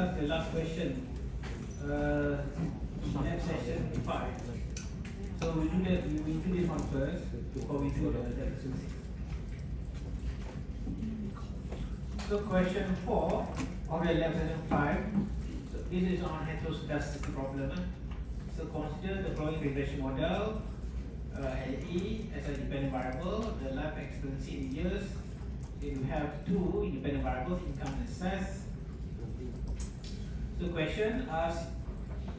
discuss the last question. Next session 5. So we do that. We do this one first before we do the exercise. So question 4 of the lab session 5. So this is on heteroscedasticity problem. So consider the following regression model. LE as a dependent variable, the life expectancy in years. Then you have two independent variables, income and success. So question asks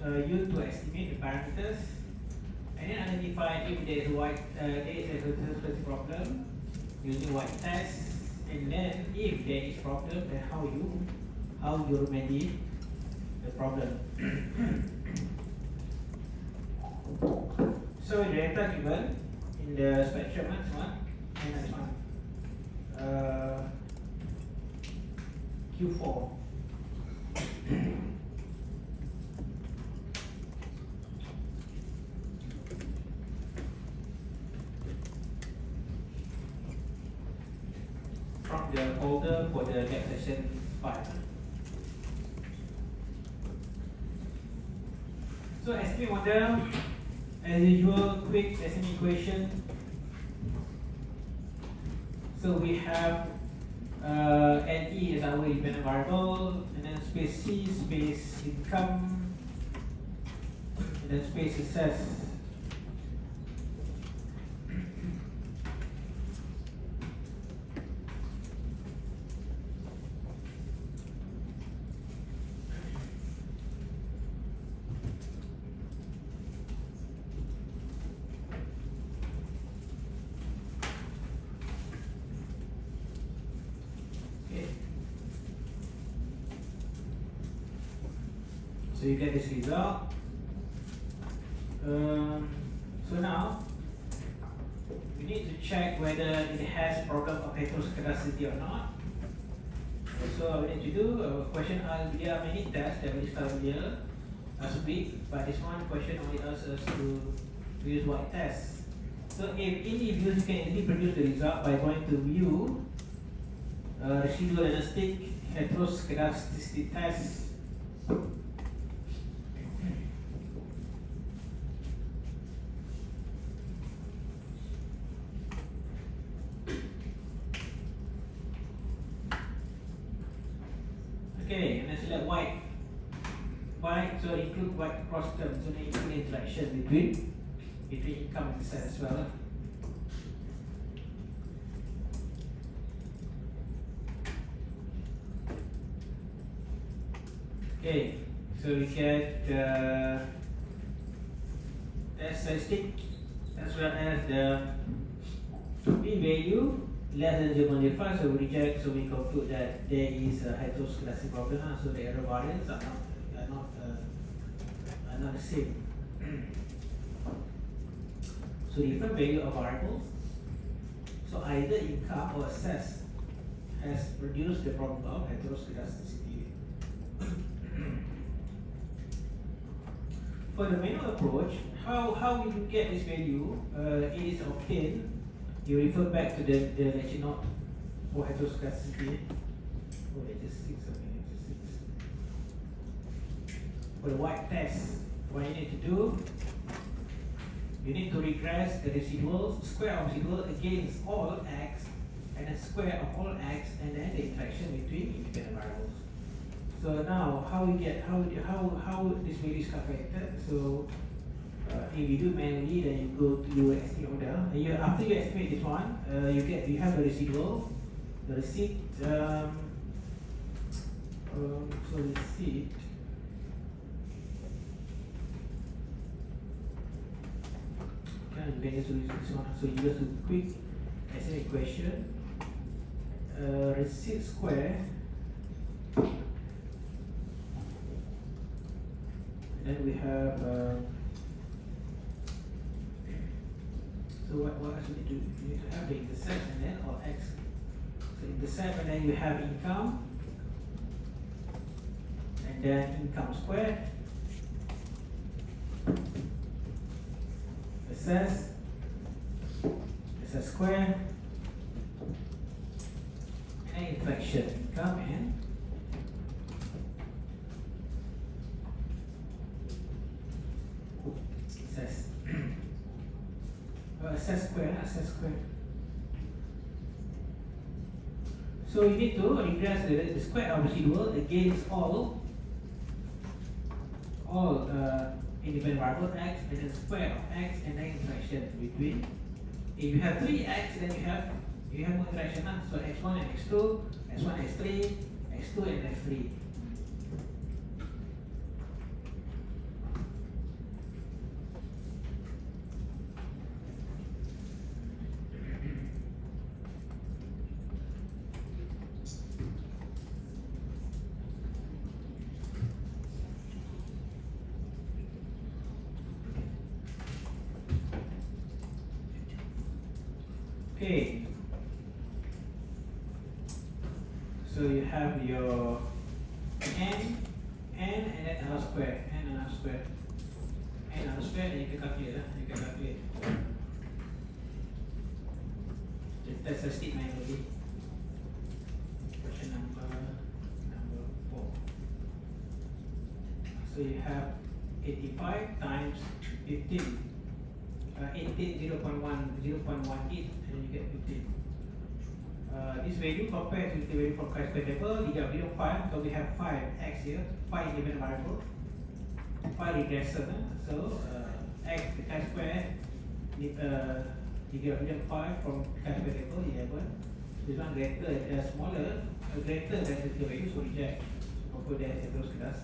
you to estimate the parameters and then identify if there is a heteroscedasticity problem using white test, and then if there is problem, then how you remedy the problem. So the data given in the spectrum one and next one Q4. From the folder for the next session 5. So estimate model, as usual, quick estimate equation. So we have NE as our independent variable, and then space C, space income, and then space success. So you get this result. So now we need to check whether it has problem of heteroscedasticity or not. So we need to do question. There are many tests that we discussed earlier last week, but this one question only asks us to use white test. So if individuals can easily produce the result by going to view residual elastic heteroscedasticity test. Okay, and then select white. White, so include white cross terms, so they include interaction between income and success as well. Okay, so we get the statistic as well as the p-value less than 0.05, so we reject, so we conclude that there is a heteroscedasticity problem, so the error variance are not the same. So different value of variables. So either income or assess has produced the problem of heteroscedasticity. For the manual approach, how you get this value? It is obtained. You refer back to the lecture note for heteroscedasticity. Oh, lecture 6, okay, lecture 6. For the white test, what you need to do, you need to regress the residuals, square of residual against all x, and then square of all x, and then the interaction between independent variables. So now, how this value is calculated? So if you do manually, then you go to your estimate model. And after you estimate this one, you have the residual, the receipt. So receipt. You can use this one. So you just do quick estimate equation. Receipt square. And then we have. So what else we need to do? You need to have the intercept and then all x. So intercept, and then you have income, and then income squared, assess squared, and inflection income and set square. So you need to regress the square of residual against all independent variable x and then square of x and then interaction between. If you have 3x, then you have more interaction. So x1 and x2, x1 x3, x2 and x3. Okay, so you have your n, and then another square, and another square, and you can calculate. That's a statement already. Question number 4. So you have 85 times 15. 0.18, and you get 15. This value compared with the value from chi-square table, you get 0.5, so we have 5x here, 5 independent variable, 5 regressor. So x, the chi-square, you get 0.5 from chi-square table, 11. This one greater, smaller, greater than the value, so reject. Put that as those class.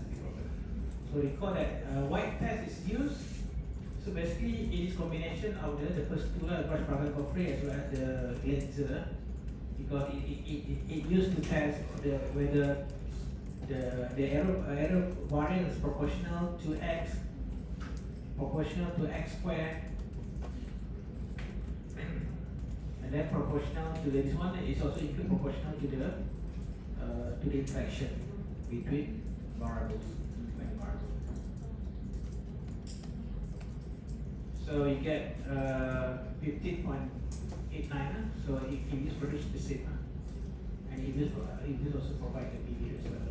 So recall that white test is used. So basically, it is combination of the first two, the brush product coverage as well as the lenser, because it used to test whether the error variance is proportional to x squared, and then proportional to this one is also include proportional to the interaction between variables. So you get 15.89. So if you just produce the same, and it will also provide the PV as well.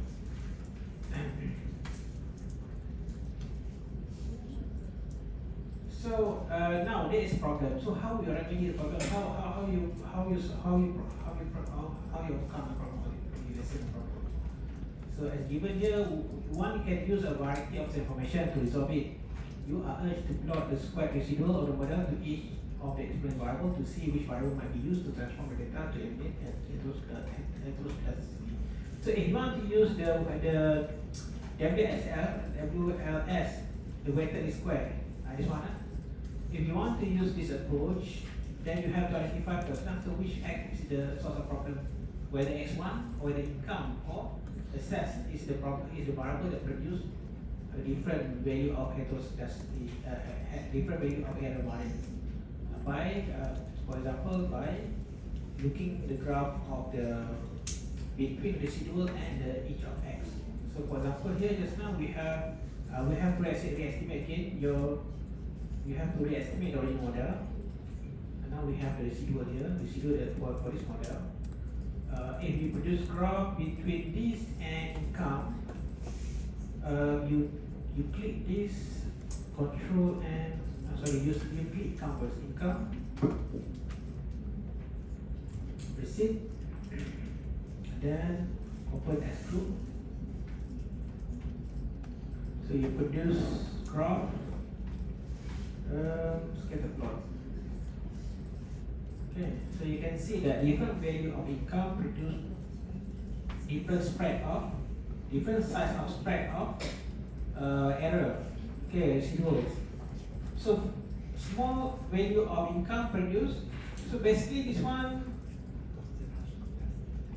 So now there is a problem. So how you remedy the problem? How you overcome the problem? The same problem. So as given here, one can use a variety of information to resolve it. You are urged to plot the squared residual of the model to each of the explained variable to see which variable might be used to transform the data to eliminate heteroscedasticity. So if you want to use the WLS, the weighted square, this one. If you want to use this approach, then you have to identify first. So which x is the source of problem, whether x1 or the income or assess is the problem, is the variable that produce a different value of heteroscedasticity, different value of error variance. For example, by looking at the graph of the between residual and each of x. So for example, here just now we have to re-estimate again you have to re-estimate the original model, and now we have the residual here, for this model. If you produce graph between this and income, you click this control and you click income, receipt, and then open as group. So you produce graph, scatter plot. Okay, so you can see that different value of income produce different size of spread of error. Okay, residuals. So small value of income produced. So basically this one,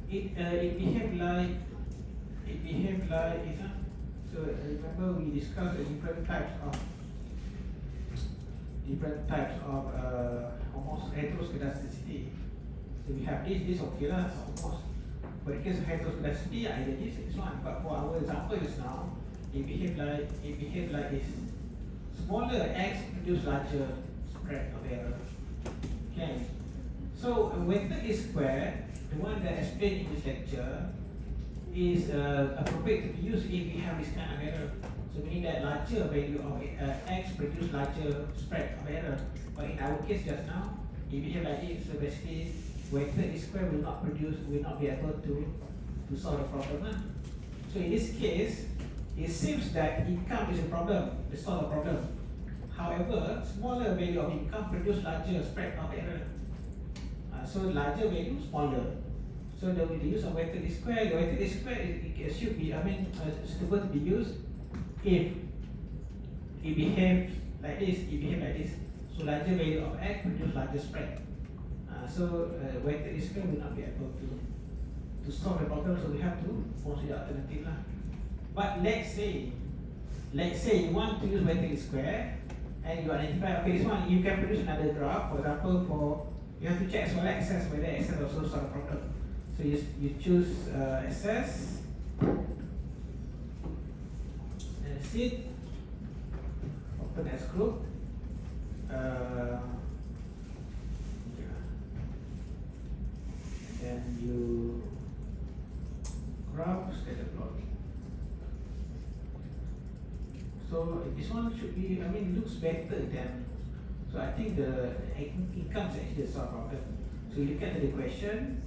it behave like this. So remember we discussed the different types of almost heteroscedasticity. So we have this okay lah, almost. For the case of heteroscedasticity, either this one. But for our example just now, it behave like this. Smaller x produce larger spread of error. Okay. So a weighted square, the one that I explained in this lecture, it is appropriate to be used if we have this kind of error. So meaning that larger value of x produce larger spread of error. But in our case just now, it behave like this. So basically, weighted square will not be able to solve the problem. So in this case, it seems that income is a problem, to solve the problem. However, smaller value of income produce larger spread of error. So larger value, smaller. So the use of weighted square, the weighted square it should be, suitable to be used if it behaves like this, So larger value of x produce larger spread. Weighted square will not be able to solve the problem, so we have to consider alternative lah. But let's say you want to use weighted square and you identify, okay, this one you can produce another graph. For example, you have to check as well access, whether access also solve the problem. So you choose access and seed, open as group. And then you graph scatter plot. So this one should be, looks better than. So I think the income is actually the solve problem. So you look at the question,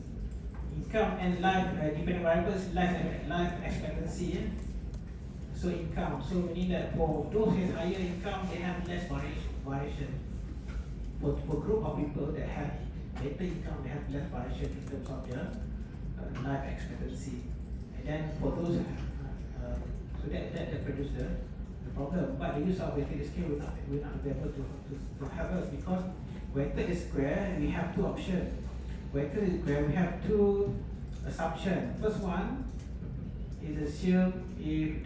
income and life dependent variables, life expectancy. So income. So meaning that for those with higher income, they have less variation. For group of people that have better income, they have less variation in terms of their life expectancy. And then for those, so that produces the problem. But the use of weighted square will not be able to help us, because weighted square we have two options. Weighted square we have two assumptions. First one is assume if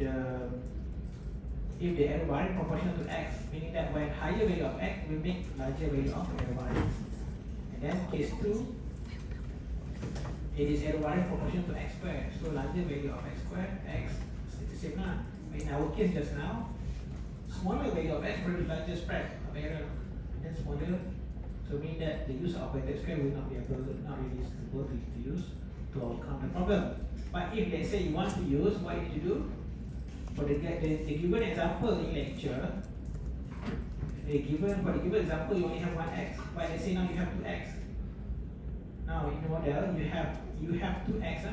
the error variance proportional to x, meaning that when higher value of x will make larger value of error variance. And then case 2, it is error variance proportional to x squared. So larger value of x squared, x is the same now. In our case just now, smaller value of x produce larger spread of error, and then smaller. So meaning that the use of weighted square will not really suitable to use to overcome the problem. But if let's say you want to use, what you need to do? For the given example in lecture, for the given example you only have one x, but let's say now you have two x. Now in the model you have two x.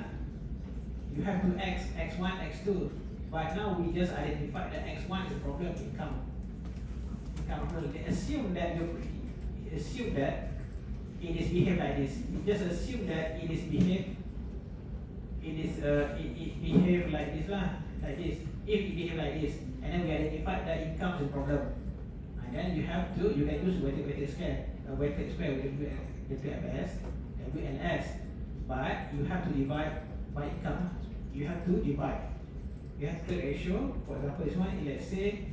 You have two x, x1, x2. But now we just identified that x1 is a problem income. Assume that it is behave like this. You just assume that it behave like this lah, like this. If it behave like this, and then we identified that income is a problem, and then you can use weighted square with WFS and WNS, but you have to divide by income. You have to divide. You have to ratio. For example, this one, let's say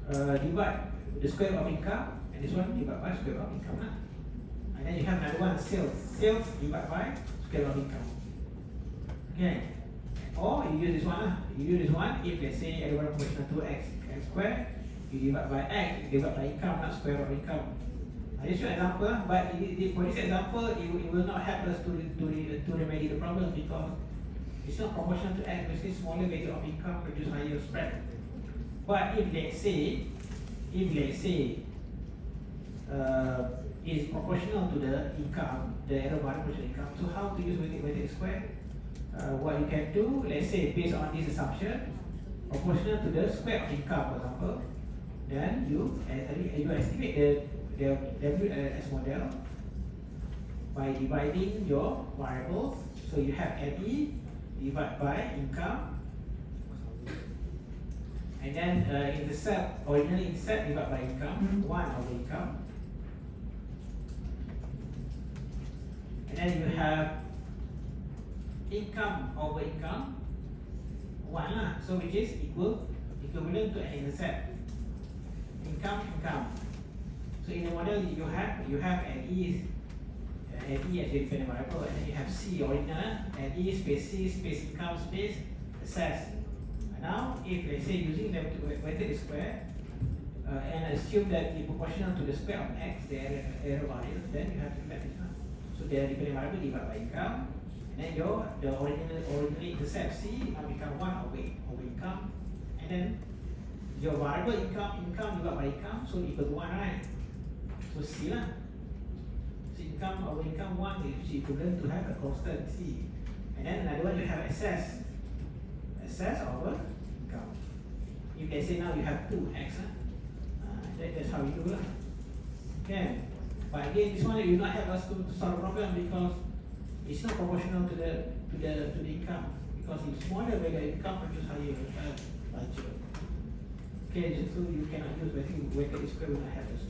divide the square of income, and this one divide by square of income. And then you have another one, sales. Sales divide by square of income. Okay. Or you use this one. If let's say everyone proportional to x square, you divide by x, you divide by income, not square of income. This is an example, but for this example, it will not help us to remedy the problem, because it's not proportional to x. Basically, smaller value of income produce higher spread. But if let's say is proportional to the income, the error variance income. So how to use weighted square? What you can do, let's say based on this assumption, proportional to the square of income, for example, then you estimate the WLS model by dividing your variables. So you have ME divided by income, and then originally intercept divided by income, 1 over income, and then you have income over income, 1 lah. So which is equivalent to an intercept. Income. So in the model you have an E as a dependent variable, and then you have C original, and E space C space income space assess. Now if let's say using the weighted square and assume that the proportional to the square of x, the error variance, then you have to make this one. So the dependent variable divided by income, And then the original intercept C now become 1 over income. And then your variable income divided by income, so equal to 1, right? So C lah. So income over income 1 is equivalent to have a constant C. And then another one you have excess over income. You can say now you have 2x. That's how you do lah. Okay. But again, this one will not help us to solve the problem because it's not proportional to the income. Because it's smaller where the income produce higher larger. Okay, so you cannot use weighted square will not help us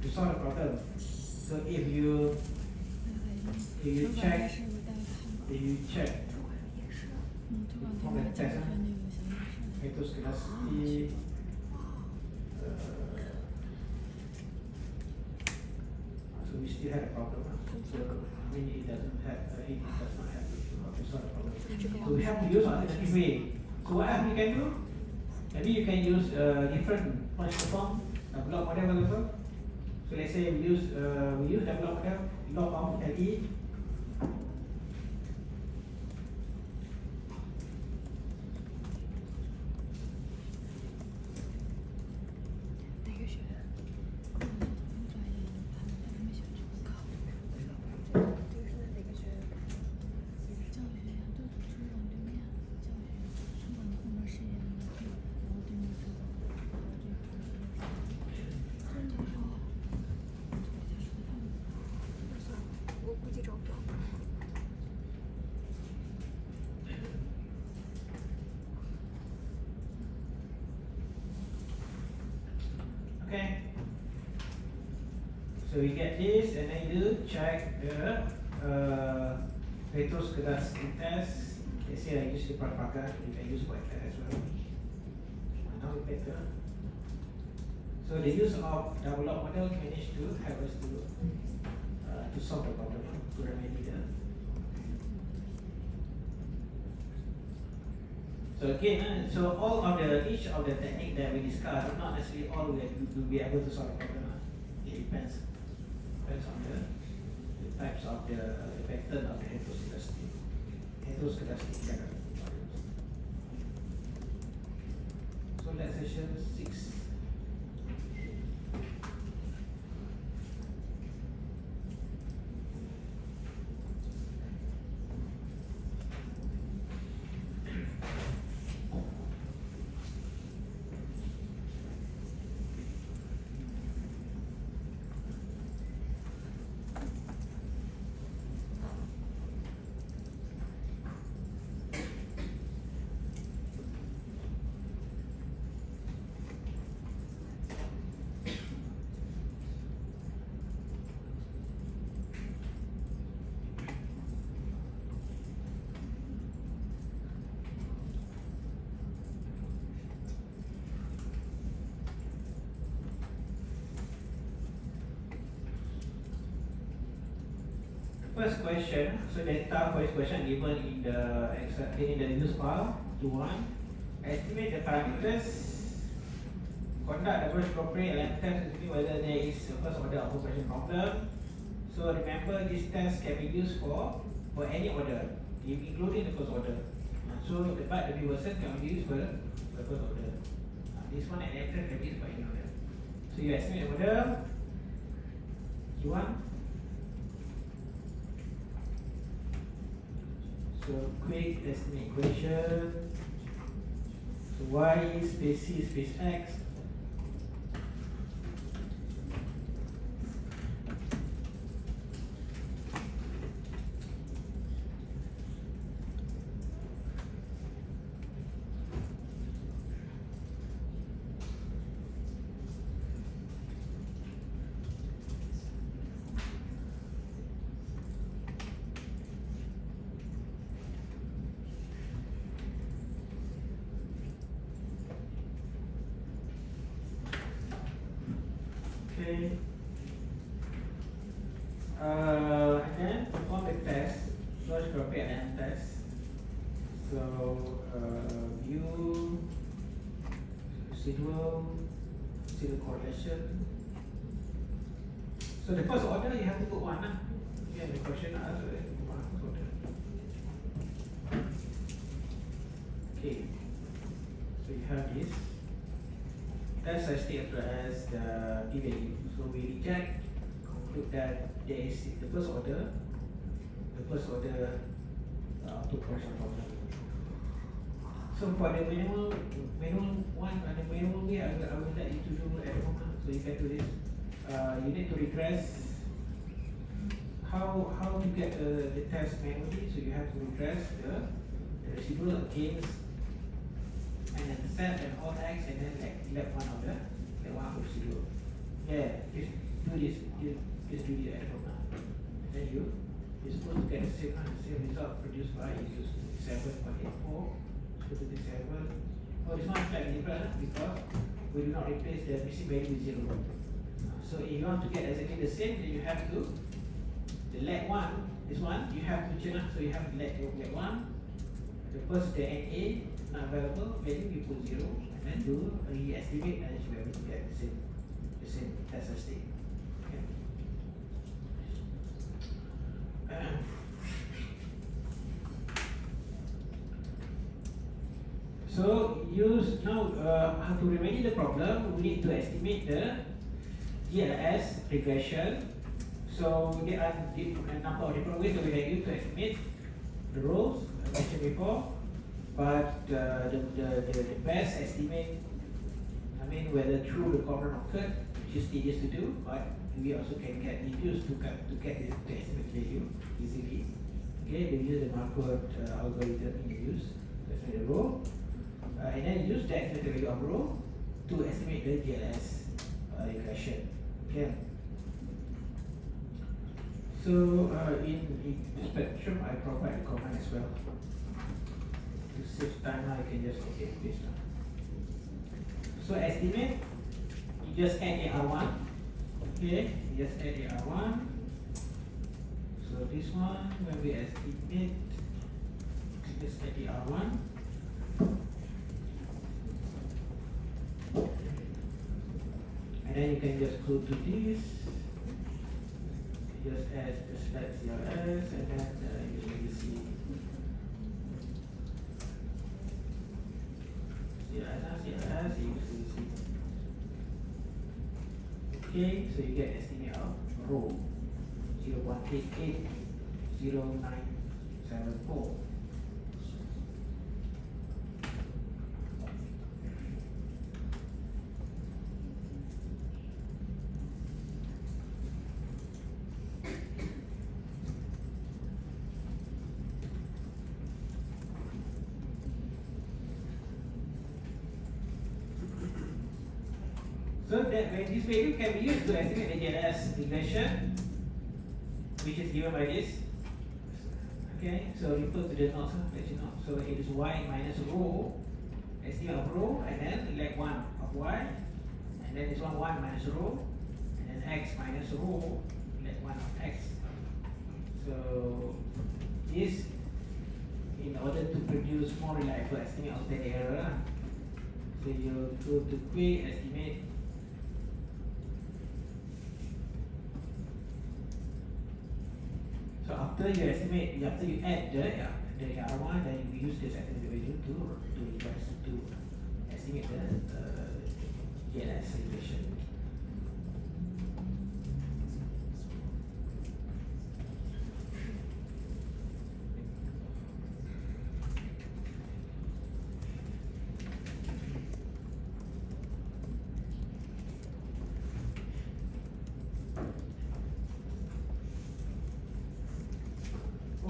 to solve the problem. So if you check from the test, itu skalasi so we still have a problem. So I mean it does not have to solve the problem. So we have to use alternative way. So what else we can do? Maybe you can use different points form, block model whatever. So let's say we use the block model log of LE. Okay, so we get this and then you check the retroskedastic test. Let's say I use the Prapaga, you can use white as well. Now it's better. So the use of double log model managed to help us to solve the problem, to remedy the. So again, so all of each of the technique that we discussed, not necessarily all will be able to solve the problem. It depends on the types of the pattern of the heteroscedastic channel. So let's session 6. First question, so data for this question given in the use file to 1. Estimate the parameters, conduct the first appropriate and test to see whether there is a first order operation problem. So remember this test can be used for any order, including the first order. So but the reversal can be used for the first order. This one and after can be used for any order. So you estimate the order Q1. So quick estimate equation. So y space c space x. Okay. And then perform the test, large appropriate and test. So view residual correlation. So the first order you have to put 1. Yeah, the question answer put 1 order. Okay, so you have this. That's such thing as well as the p value. So we reject, conclude that there is the first order output function problem. So for the manual one and the manual way, I will let you to do at the moment. So you can do this. You need to regress. How to get the test manually? So you have to regress the residual against and then set and all x and then let one of the residual. Yeah, just do this. Just do it at home now. And then you're supposed to get the same result produced by 7.84. Go to this 7. Oh, it's not slightly different because we do not replace the missing value with 0. So if you want to get exactly the same, then you have to the let one, this one, you have to change. So you have to let one. The first the NA not available, value you put 0 and then do a re-estimate and you will be able to get the same test state. Okay. So use now how to remedy the problem. We need to estimate the GLS regression. So there are a number of different ways that we can use to estimate the rows I mentioned before. But the best estimate, I mean whether true recombinant occurred, which is tedious to do, but we also can get reduced to get the estimate value easily. Okay, we use the Markov algorithm in use to estimate the row. And then use the estimated value of row to estimate the GLS regression. Okay. So in the spectrum, I provide a comment as well. To save time, I can just copy and paste now. So estimate, you just add AR1. Okay, you just add AR1. So this one, when we estimate, you just add AR1. And then you can just go to this, just add the select CLS, and then you can see CLS, you can see. Okay, so you get estimate of row 0.880974. So that when this value can be used to estimate the GLS regression, which is given by this. Okay, so refer to the notes, let you know. So it is y minus rho, estimate of rho, and then let one of y, and then this one y minus rho, and then x minus rho, let one of x. So this, in order to produce more reliable estimate of the error, so you go to quick estimate. So after you estimate, after you add the R1, then you use this estimated value to estimate the GLS regression.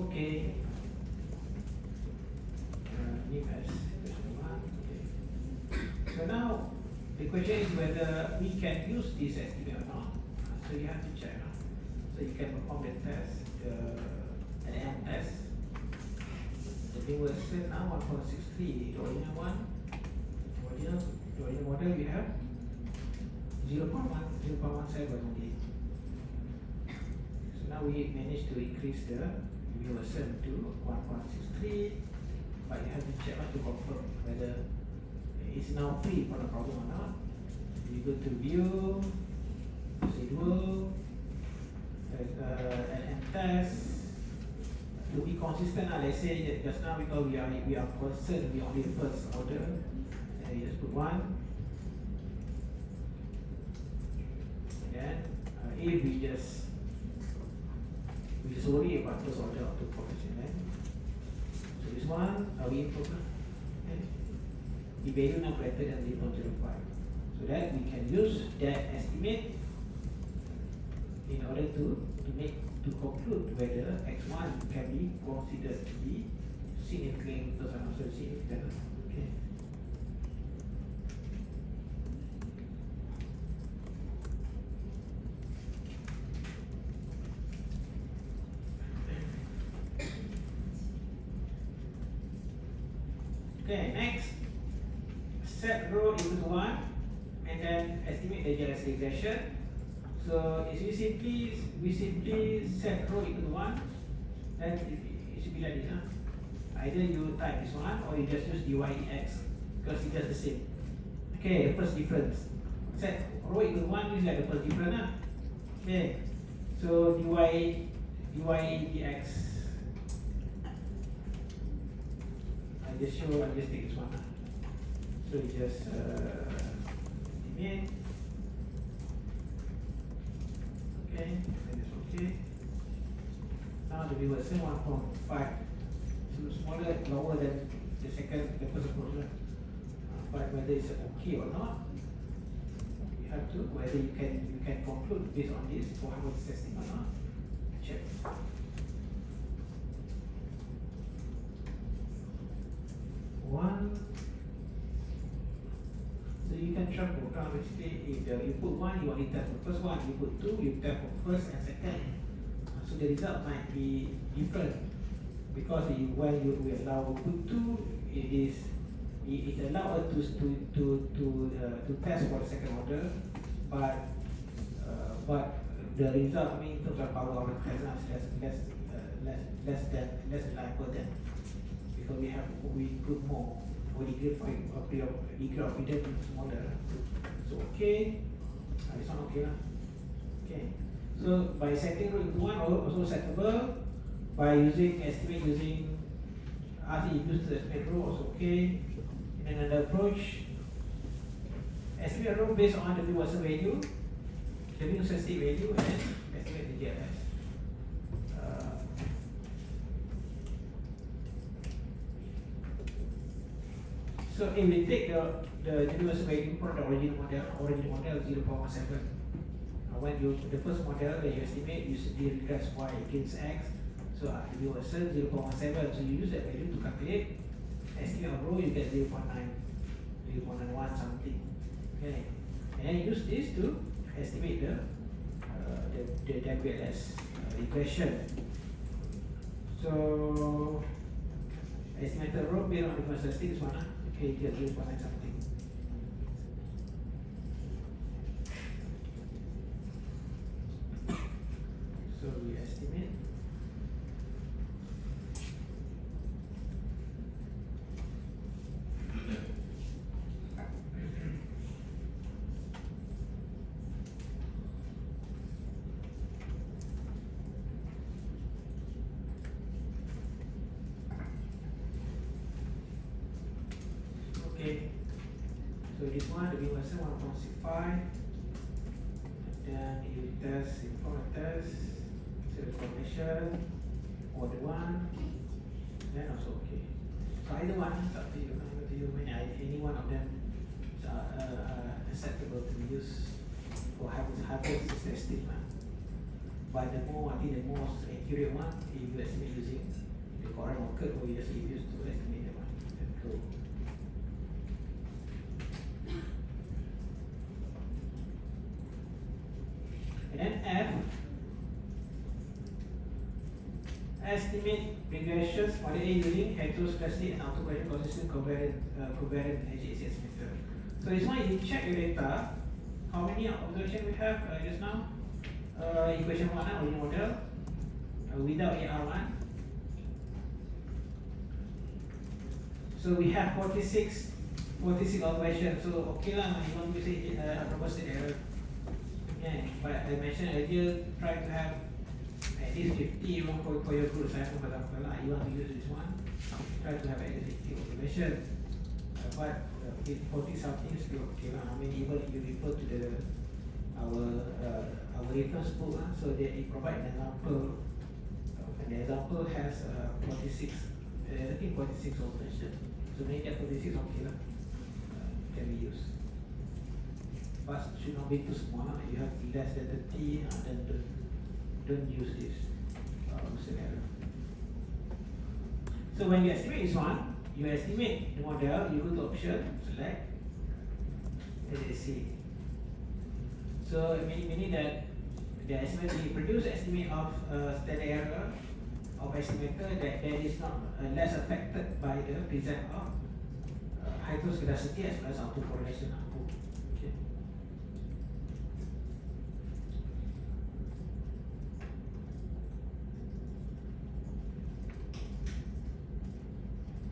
Okay. So now the question is whether we can use this estimate or not. So you have to check. So you can perform the test, an M test. The thing was set now 1.63. The original one, the original model we have 0.17 only. So now we managed to increase the version to 1.63, but you have to check out to confirm whether it's now free for the problem or not. You go to view, residual, and test, to be consistent, let's say that just now because we are concerned with only the first order, and you just put 1. And then if we just worry about first order of the population, then so this one we input, okay, the value now greater than 0.05, so that we can use that estimate in order to conclude whether x1 can be considered to be significant because I'm also significant. Okay. Okay, next, set rho equal to 1 and then estimate the jealous regression. So if we simply set rho equal to 1, then it should be like this. Either you type this one or you just use dy dx because it's just the same. Okay, the first difference. Set rho equal to 1 is like the first difference. Okay, so dy dx. I just take this one. So you just estimate. Okay, and it's okay. Now the viewer say 1.5, so smaller, lower than the first approach. But whether it's okay or not, you have to, whether you can conclude based on this, or how it's testing or not. Check. One. So you can track program basically if you put 1, you only test for first one, you put 2, you test for first and second. So the result might be different because when we allow put 2, it allows us to test for the second order, but the result, I mean, in terms of power of the presence less than 9%, because we put more. Degree of freedom smaller. So okay, this one okay lah. Okay, so by setting rho into 1 also settable by using estimate using use the estimate rho also okay. And another approach, estimate rho based on the Watson value, the new statistic value, and estimate the JLS. So if we take the universal value from the original model 0.17, when the first model that you estimate, you simply regress y against x. So you assert 0.17, so you use that value to calculate estimate of rho, you get 0.9, 0.91 something. Okay, and then you use this to estimate the WLS regression. So estimated rho based on the first statistic is 1. Okay, get 0.9 something. So we estimate. Okay, so this one, the B was 1.65, then you test, informal test, so the formation, or the one, then also okay. So either one is up to you, any one of them is acceptable to use for hypothesis testing. But the most accurate one, if you estimate using the correct market, or you just use to estimate the one. Cool. And then F, estimate regressions model A using heteroscedastic and automatic consistent covariant HCS method. So this one, if you check your data, how many observations we have just now? Equation 1 original model without AR1. So we have 46 observations. So okay lah, you want to say proposed error. Yeah, but I mentioned earlier, try to have at least 50 for your group assignment, for example, you want to use this one, try to have at least 50 observation. But with 40 something still okay. I mean, even if you refer to our reference book, so that it provides an example. And the example has 46, I think 46 observation. So make that 46 okay, can be used. But should not be too small. You have less than 30, then don't use this scenario. So when you estimate this one, you estimate the model, you go to option, select, see. So meaning that the estimate, you produce estimate of standard error of estimator that is not less affected by the present of heteroscedasticity as well as autocorrelation output. Okay.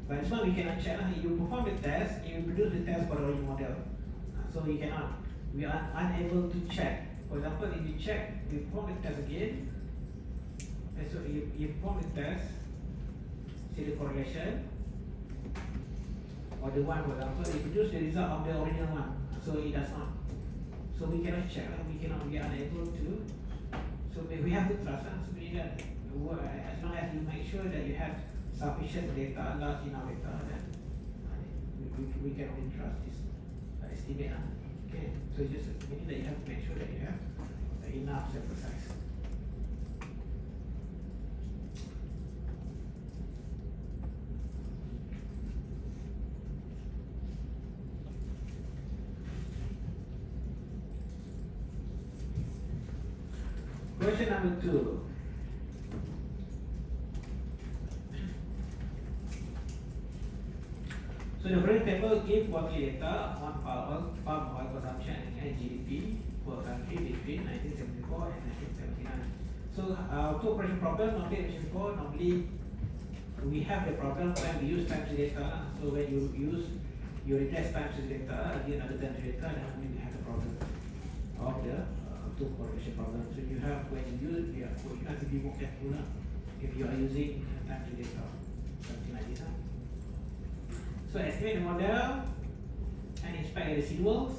But this one we cannot check. You perform the test, you produce the test for the original model. So you cannot, we are unable to check. For example, if you check, you perform the test again, and so you perform the test, see the correlation, or the one, for example, you produce the result of the original one, so it does not. So we cannot check, we are unable to. So we have to trust, so we need that, as long as you make sure that you have sufficient data, large enough data, then we can only trust this estimate. Okay, so just meaning that you have to make sure that you have enough sample size. Question number 2. So the following table give quarterly data on palm oil consumption and GDP for a country between 1974 and 1979. So two operation problem, normally we have the problem when we use time series data. So when you replace time series data, again another time series data, then we have the problem of the two correlation problem. So you have, when you use, you have to be more careful if you are using time series data, something like this. So estimate the model and inspect the residuals.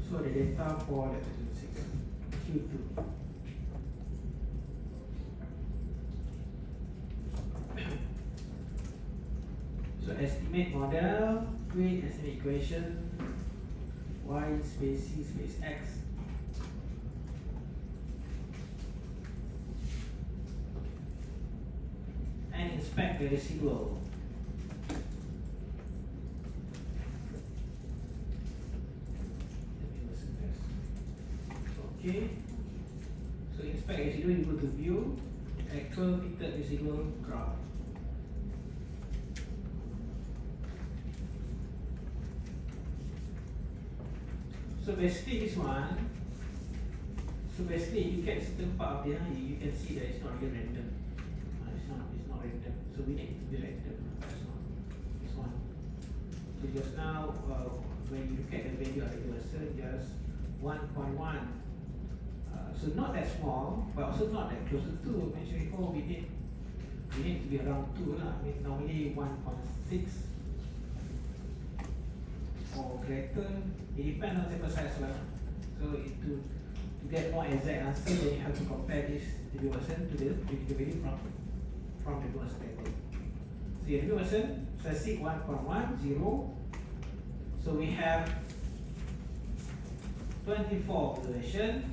So the data for the 2006 Q2. So estimate model, create estimate equation, y space c space x. And inspect the residual. Okay. So inspect residual, you go to view, actual fitted residual graph. So basically this one, you get certain part of it, you can see that it's not really random. It's not random. So we need to be random. That's not this one. So just now, when you look at the value of the person, just 1.1. So not that small, but also not that close to 2. I mentioned before, we need to be around 2 lah. I mean normally 1.6 or greater. It depends on sample size lah. So to get more exact answer, then you have to compare this distribution to the value from the distribution table. So your distribution statistic 1.1, 0. So we have 24 observation.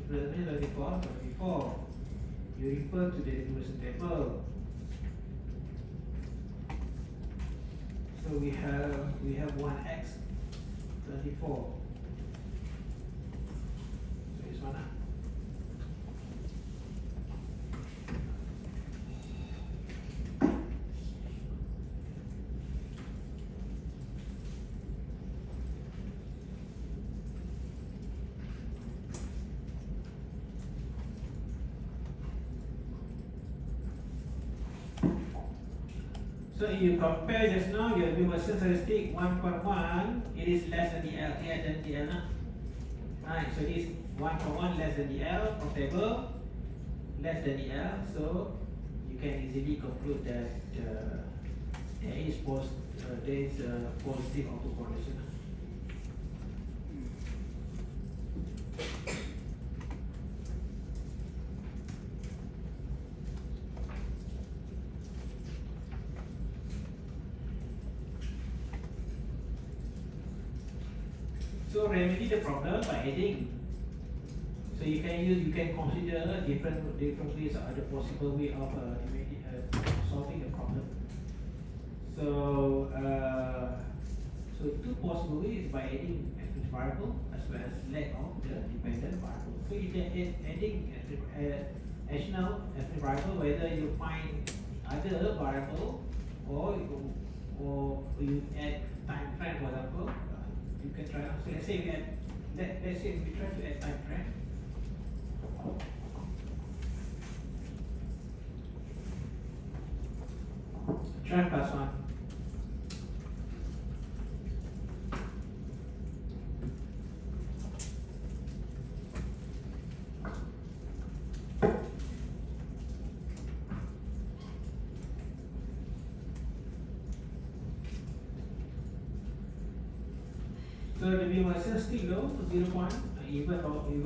24. You refer to the distribution table. So we have 1x 24. So this one. So if you compare just now, your distribution statistic 1.1, it is less than DL, than DL. Alright, so this 1.1 less than the L, comparable, less than the L, so you can easily conclude that there is positive autocorrelation. So remedy the problem by adding. So you can consider different ways or the possible way of solving the problem. So so two possible ways by adding an variable as well as lack of the dependent variable. So if you are adding additional variable, whether you find other variable or you add time frame, for example, you can try. So let's say we try to add time frame. Try plus 1. So the V version is still low, 0 point, even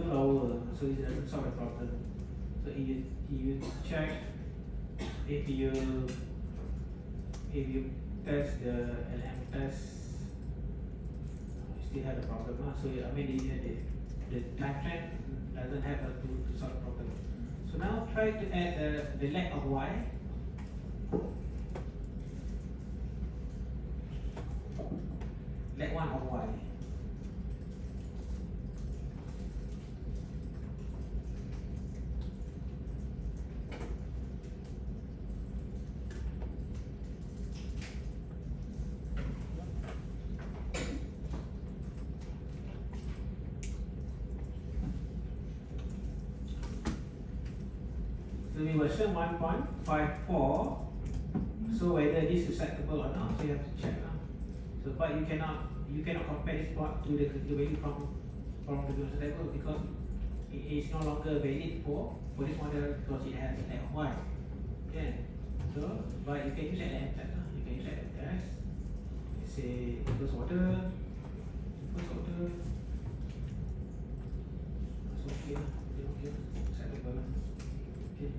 lower, so it doesn't solve the problem. So you check if you test the LM test, you still have the problem. So I mean the time trend doesn't help to solve the problem. So now try to add the lag of Y. Lag 1 of Y. So we will show 1.54. So whether this is acceptable or not, so you have to check. So but you cannot compare this plot to the value from the Gaussian table because it is no longer valid for this model because it has an of y. Okay. So but you can use an test. You can use an test. Let's say first order. So okay, acceptable. Okay.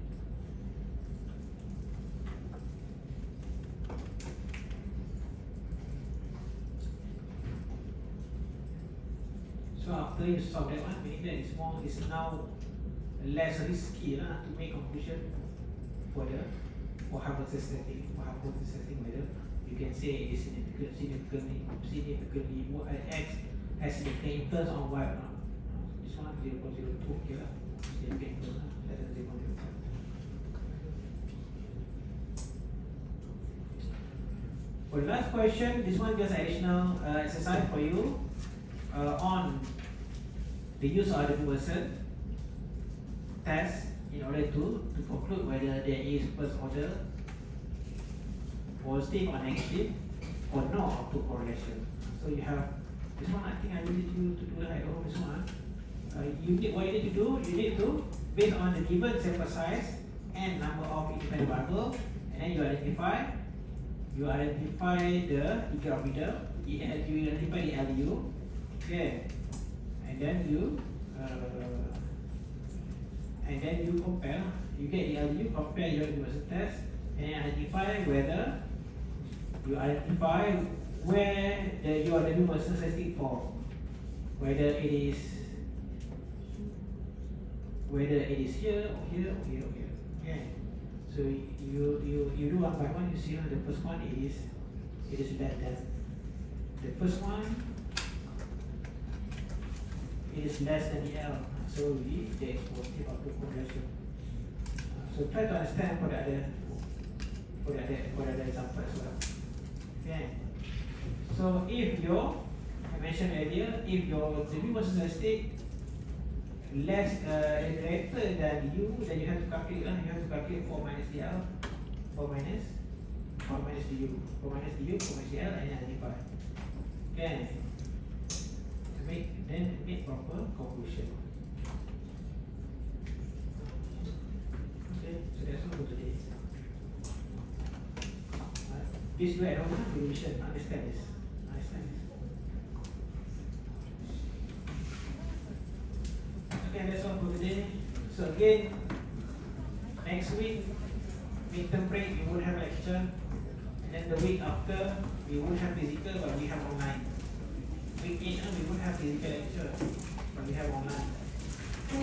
So after you solve that one, meaning that it's now less risky to make conclusion for hypothesis testing. Whether you can say it is significantly more X has significant influence on Y or not. This one 0.02 okay lah. Significant influence less than 0.05. For the last question, this one just additional exercise for you on the use of the Gaussian test in order to conclude whether there is first order positive or negative or no autocorrelation. So you have this one. I think I need you to do like this one. What you need to do, you need to based on the given sample size and number of independent variables, and then you identify the equilibrium, you identify the LU. Okay, and then you compare. You get the LU, compare your universal test, and identify whether where the universal testing for, whether it is here or here or here or here. Okay, so you do one by one. You see the first one it is less than the first one. It is less than the L, so there is positive autocorrelation. So try to understand for the other example as well. Okay. So if I mentioned earlier, if the V versus statistic less greater than U, then you have to calculate. You have to calculate 4 minus the L, 4 minus the U, 4 minus the U, 4 minus the L, and identify. Okay. make proper conclusion. Okay, so that's all for today. Please do at home, revision, understand this. Okay, that's all for today. So again, next week, midterm break, we won't have lecture. And then the week after, we won't have physical, but we have online. Week 8, we won't have physical lecture, but we have online. So